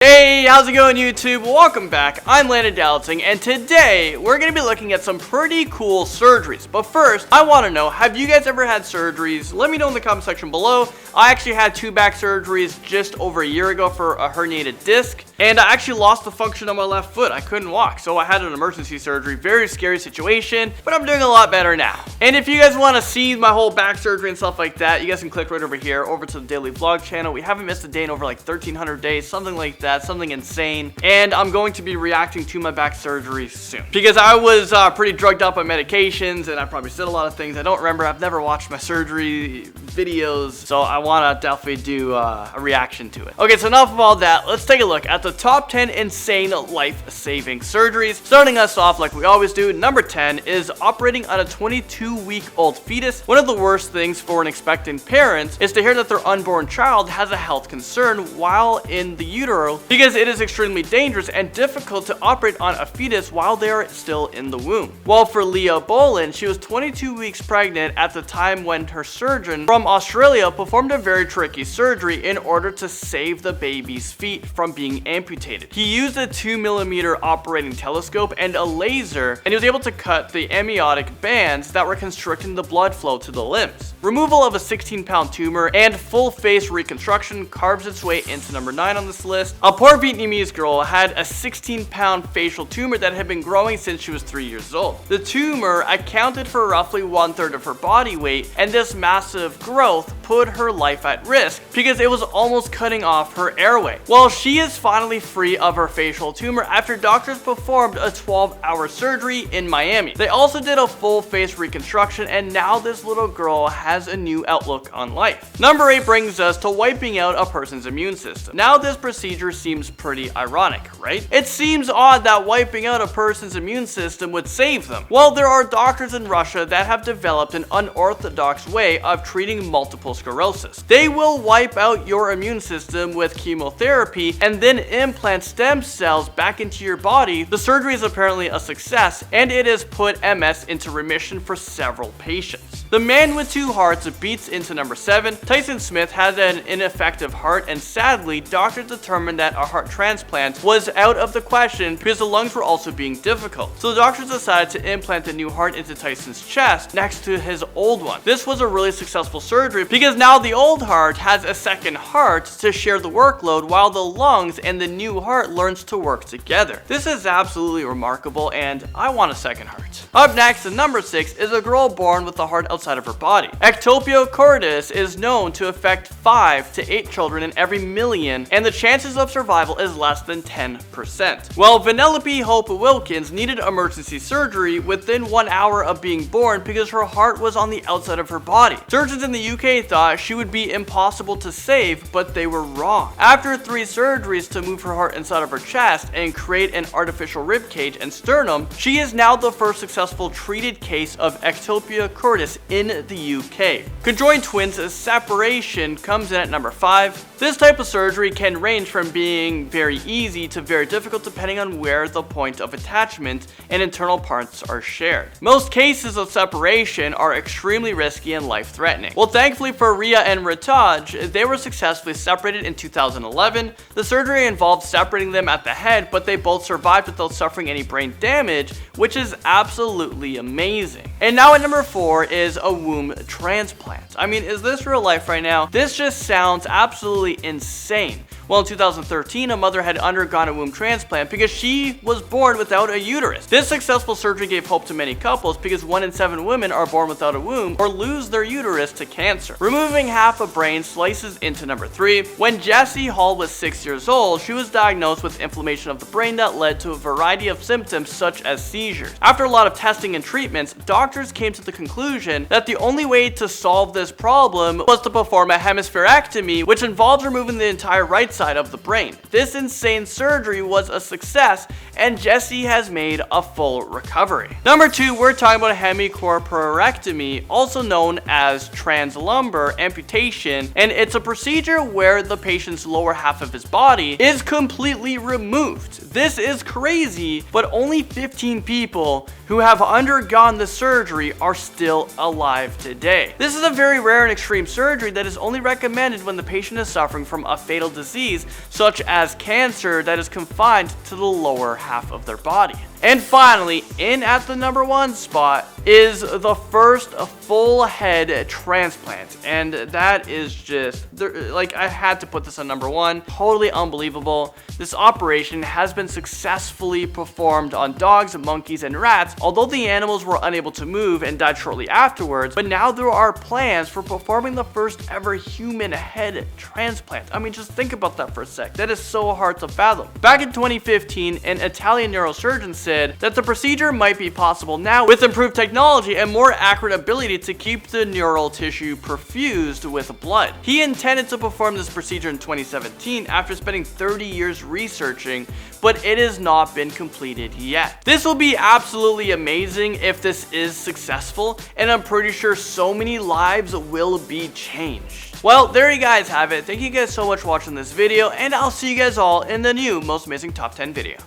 Hey, how's it going YouTube? Welcome back. I'm Landon Dowlatsingh, and today we're going to be looking at some pretty cool surgeries. But first, I want to know, have you guys ever had surgeries? Let me know in the comment section below. I actually had 2 back surgeries just over a year ago for a herniated disc, and I actually lost the function on my left foot. I couldn't walk, so I had an emergency surgery. Very scary situation, but I'm doing a lot better now. And if you guys want to see my whole back surgery and stuff like that, you guys can click right over here, over to the daily vlog channel. We haven't missed a day in over like 1,300 days, something like that. Something insane, and I'm going to be reacting to my back surgery soon because I was pretty drugged up on medications, and I probably said a lot of things I don't remember. I've never watched my surgery videos, so I want to definitely do a reaction to it. Okay, so enough of all that. Let's take a look at the top 10 insane life-saving surgeries. Starting us off like we always do, number 10 is operating on a 22-week-old fetus. One of the worst things for an expectant parent is to hear that their unborn child has a health concern while in the utero, because it is extremely dangerous and difficult to operate on a fetus while they are still in the womb. Well, for Leah Boland, she was 22 weeks pregnant at the time when her surgeon from Australia performed a very tricky surgery in order to save the baby's feet from being amputated. He used a 2mm operating telescope and a laser, and he was able to cut the amniotic bands that were constricting the blood flow to the limbs. Removal of a 16-pound tumor and full face reconstruction carves its way into number 9 on this list. A poor Vietnamese girl had a 16-pound facial tumor that had been growing since she was 3 years old. The tumor accounted for roughly 1/3 of her body weight, and this massive growth put her life at risk because it was almost cutting off her airway. Well, she is finally free of her facial tumor after doctors performed a 12-hour surgery in Miami. They also did a full face reconstruction, and now this little girl has a new outlook on life. Number 8 brings us to wiping out a person's immune system. Now this procedure seems pretty ironic, right? It seems odd that wiping out a person's immune system would save them. Well, there are doctors in Russia that have developed an unorthodox way of treating multiple sclerosis. They will wipe out your immune system with chemotherapy and then implant stem cells back into your body. The surgery is apparently a success, and it has put MS into remission for several patients. The man with 2 hearts beats into number 7. Tyson Smith had an ineffective heart, and sadly, doctors determined that a heart transplant was out of the question because the lungs were also being difficult. So the doctors decided to implant a new heart into Tyson's chest next to his old one. This was a really successful surgery because now the old heart has a second heart to share the workload while the lungs and the new heart learns to work together. This is absolutely remarkable, and I want a second heart. Up next, at number 6 is a girl born with a heart outside of her body. Ectopia cordis is known to affect 5 to 8 children in every million, and the chances of survival is less than 10%. Well, Vanellope Hope Wilkins needed emergency surgery within 1 hour of being born because her heart was on the outside of her body. Surgeons in the UK thought she would be impossible to save, but they were wrong. After 3 surgeries to move her heart inside of her chest and create an artificial rib cage and sternum, she is now the first successful treated case of ectopia cordis in the UK. Conjoined twins separation comes in at number 5. This type of surgery can range from being very easy to very difficult depending on where the point of attachment and internal parts are shared. Most cases of separation are extremely risky and life-threatening. Well, thankfully for Ria and Ritaj, they were successfully separated in 2011. The surgery involved separating them at the head, but they both survived without suffering any brain damage, which is absolutely amazing. And now at number 4 is a womb transplant. I mean, is this real life right now? This just sounds absolutely insane. Well, in 2013, a mother had undergone a womb transplant because she was born without a uterus. This successful surgery gave hope to many couples because 1 in 7 women are born without a womb or lose their uterus to cancer. Removing half a brain slices into number 3. When Jessie Hall was 6 years old, she was diagnosed with inflammation of the brain that led to a variety of symptoms such as seizures. After a lot of testing and treatments, doctors came to the conclusion that the only way to solve this problem was to perform a hemispherectomy, which involves removing the entire right side of the brain. This insane surgery was a success, and Jessie has made a full recovery. Number 2, we're talking about hemicorporectomy, also known as translumbar amputation, and it's a procedure where the patient's lower half of his body is completely removed. This is crazy, but only 15 people who have undergone the surgery are still alive today. This is a very rare and extreme surgery that is only recommended when the patient is suffering from a fatal disease such as cancer that is confined to the lower half of their body. And finally, in at the number 1 spot is the first full head transplant. And that is just, like, I had to put this on number 1. Totally unbelievable. This operation has been successfully performed on dogs, monkeys, and rats, although the animals were unable to move and died shortly afterwards. But now there are plans for performing the first ever human head transplant. I mean, just think about that for a sec. That is so hard to fathom. Back in 2015, an Italian neurosurgeon said that the procedure might be possible now with improved technology and more accurate ability to keep the neural tissue perfused with blood. He intended to perform this procedure in 2017 after spending 30 years researching, but it has not been completed yet. This will be absolutely amazing if this is successful, and I'm pretty sure so many lives will be changed. Well, there you guys have it. Thank you guys so much for watching this video, and I'll see you guys all in the new Most Amazing Top 10 video.